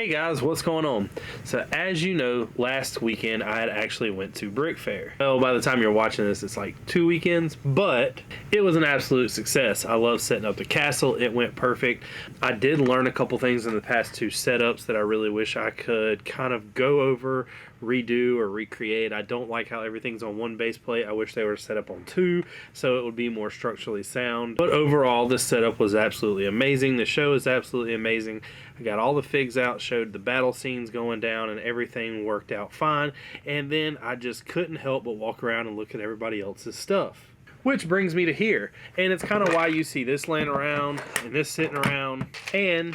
Hey guys, what's going on? So as you know, last weekend I had actually went to Brick Fair. Well, by the time you're watching this, it's like 2 weekends, but it was an absolute success. I love setting up the castle. It went perfect. I did learn a couple things in the past 2 setups that I really wish I could kind of go over, redo, or recreate. I don't like how everything's on 1 base plate. I wish they were set up on 2 so it would be more structurally sound. But overall, this setup was absolutely amazing. The show is absolutely amazing. I got all the figs out, showed the battle scenes going down, and everything worked out fine. And then I just couldn't help but walk around and look at everybody else's stuff. Which brings me to here. And it's kind of why you see this laying around, and this sitting around, and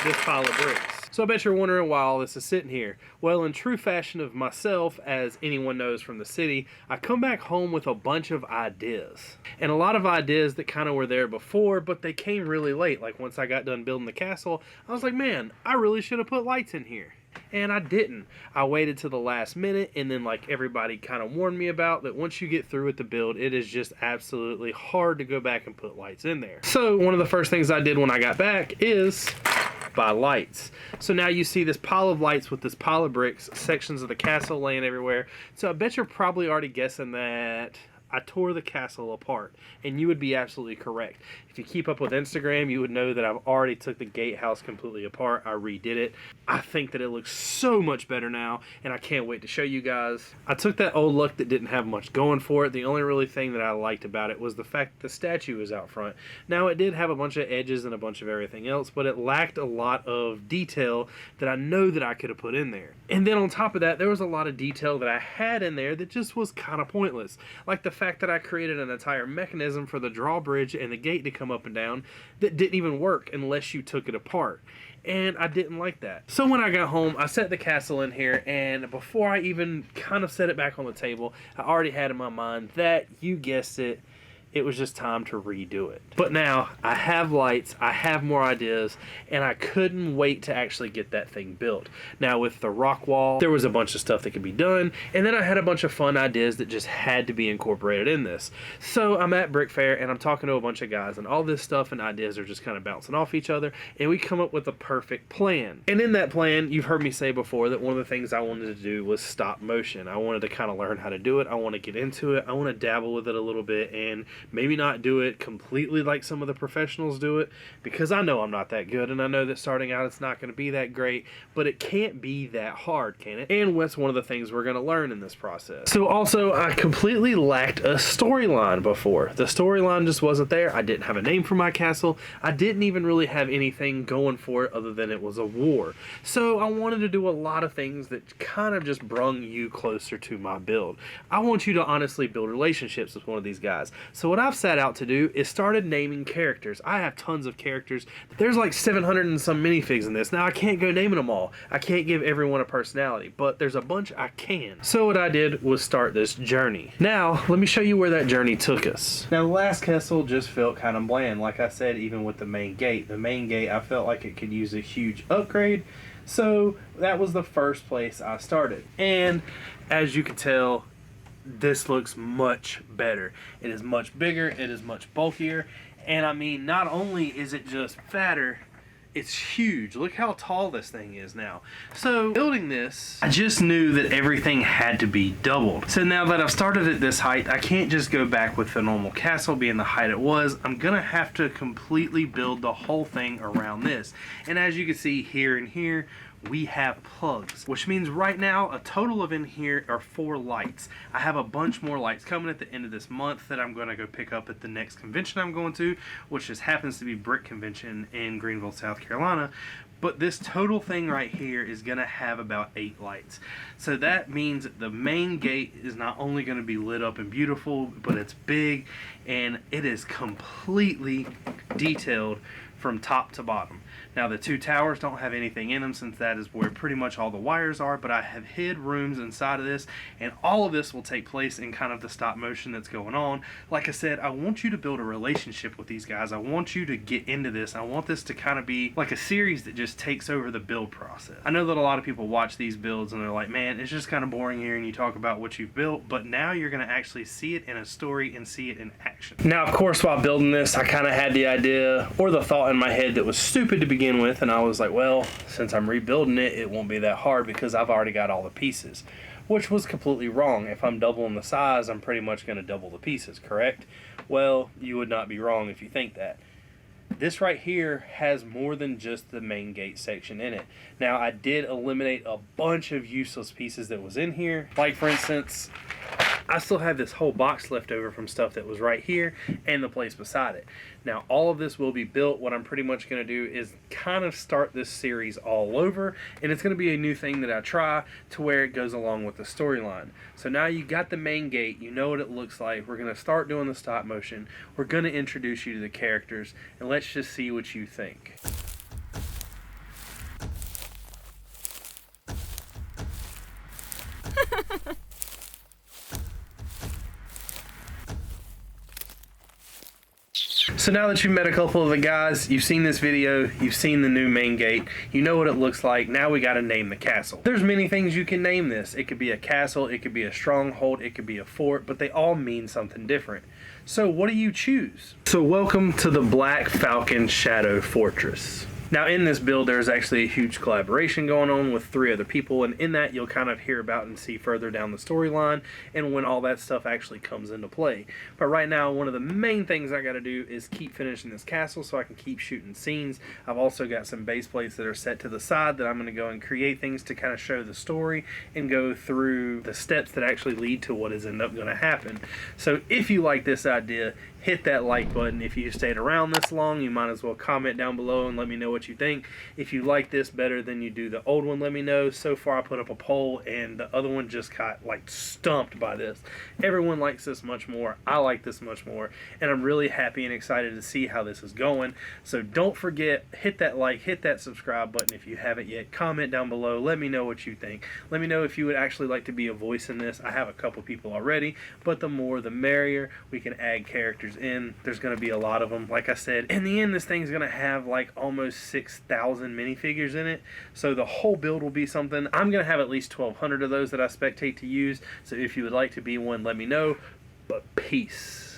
this pile of bricks. So I bet you're wondering why all this is sitting here. Well, in true fashion of myself, as anyone knows from the city, I come back home with a bunch of ideas. And a lot of ideas that kind of were there before, but they came really late. Like once I got done building the castle, I was like, man, I really should have put lights in here. And I didn't. I waited to the last minute, and then like everybody kind of warned me about that once you get through with the build, it is just absolutely hard to go back and put lights in there. So one of the first things I did when I got back is buy lights. So now you see this pile of lights with this pile of bricks, sections of the castle laying everywhere. So I bet you're probably already guessing that I tore the castle apart, and you would be absolutely correct. If you keep up with Instagram, you would know that I've already took the gatehouse completely apart. I redid it. I think that it looks so much better now, and I can't wait to show you guys. I took that old look that didn't have much going for it. The only really thing that I liked about it was the fact that the statue was out front. Now, it did have a bunch of edges and a bunch of everything else, but it lacked a lot of detail that I know that I could have put in there. And then on top of that, there was a lot of detail that I had in there that just was kind of pointless. Like the fact that I created an entire mechanism for the drawbridge and the gate to come up and down that didn't even work unless you took it apart. And I didn't like that. So when I got home, I set the castle in here, and before I even kind of set it back on the table, I already had in my mind that, you guessed it, it was just time to redo it. But now I have lights, I have more ideas, and I couldn't wait to actually get that thing built. Now with the rock wall, there was a bunch of stuff that could be done, and then I had a bunch of fun ideas that just had to be incorporated in this. So I'm at Brick Fair, and I'm talking to a bunch of guys, and all this stuff and ideas are just kind of bouncing off each other, and we come up with a perfect plan. And in that plan, you've heard me say before that one of the things I wanted to do was stop motion. I wanted to kind of learn how to do it. I want to get into it. I want to dabble with it a little bit, and maybe not do it completely like some of the professionals do it, because I know I'm not that good, and I know that starting out it's not going to be that great, but it can't be that hard, can it? And that's one of the things we're going to learn in this process. So also, I completely lacked a storyline before. The storyline just wasn't there. I didn't have a name for my castle. I didn't even really have anything going for it other than it was a war. So I wanted to do a lot of things that kind of just brung you closer to my build. I want you to honestly build relationships with one of these guys. So what I've set out to do is started naming characters. I have tons of characters. There's like 700 and some minifigs in this. Now I can't go naming them all. I can't give everyone a personality, but there's a bunch I can. So what I did was start this journey. Now let me show you where that journey took us. Now the last castle just felt kind of bland. Like I said, even with the main gate. The main gate, I felt like it could use a huge upgrade. So that was the first place I started. And as you can tell, this looks much better. It is much bigger, it is much bulkier, and I mean, not only is it just fatter, it's huge. Look how tall this thing is now. So building this, I just knew that everything had to be doubled. So now that I've started at this height, I can't just go back with the normal castle being the height it was. I'm gonna have to completely build the whole thing around this. And as you can see here and here, we have plugs, which means right now a total of in here are 4 lights. I have a bunch more lights coming at the end of this month that I'm going to go pick up at the next convention I'm going to, which just happens to be Brick Convention in Greenville, South Carolina. But this total thing right here is going to have about 8 lights. So that means the main gate is not only going to be lit up and beautiful, but it's big, and it is completely detailed from top to bottom. Now the 2 towers don't have anything in them, since that is where pretty much all the wires are, but I have hid rooms inside of this, and all of this will take place in kind of the stop motion that's going on. Like I said, I want you to build a relationship with these guys. I want you to get into this. I want this to kind of be like a series that just takes over the build process. I know that a lot of people watch these builds and they're like, man, it's just kind of boring here and you talk about what you've built, but now you're going to actually see it in a story and see it in action. Now, of course, while building this, I kind of had the idea or the thought in my head that was stupid to begin begin with, and I was like, well, since I'm rebuilding it, it won't be that hard because I've already got all the pieces, which was completely wrong. If I'm doubling the size, I'm pretty much going to double the pieces, correct? Well, you would not be wrong if you think that. This right here has more than just the main gate section in it. Now, I did eliminate a bunch of useless pieces that was in here. Like, for instance, I still have this whole box left over from stuff that was right here and the place beside it. Now, all of this will be built. What I'm pretty much going to do is kind of start this series all over, and it's going to be a new thing that I try to where it goes along with the storyline. So now you got the main gate, you know what it looks like. We're going to start doing the stop motion. We're going to introduce you to the characters, and let's just see what you think. So now that you've met a couple of the guys, you've seen this video, you've seen the new main gate, you know what it looks like, now we gotta name the castle. There's many things you can name this. It could be a castle, it could be a stronghold, it could be a fort, but they all mean something different. So what do you choose? So welcome to the Black Falcon Shadow Fortress. Now in this build there's actually a huge collaboration going on with 3 other people, and in that you'll kind of hear about and see further down the storyline and when all that stuff actually comes into play. But right now one of the main things I gotta do is keep finishing this castle so I can keep shooting scenes. I've also got some base plates that are set to the side that I'm going to go and create things to kind of show the story and go through the steps that actually lead to what is end up going to happen. So if you like this idea, hit that like button. If you stayed around this long, you might as well comment down below and let me know what you think. If you like this better than you do the old one, let me know. So far I put up a poll and the other one just got like stumped by this. Everyone likes this much more. I like this much more, and I'm really happy and excited to see how this is going. So don't forget, hit that like, hit that subscribe button if you haven't yet. Comment down below. Let me know what you think. Let me know if you would actually like to be a voice in this. I have a couple people already, but the more the merrier. We can add characters in. There's going to be a lot of them. Like I said, in the end this thing's going to have like almost 6,000 minifigures in it, so the whole build will be something. I'm going to have at least 1,200 of those that I spectate to use, so if you would like to be one, let me know. But peace.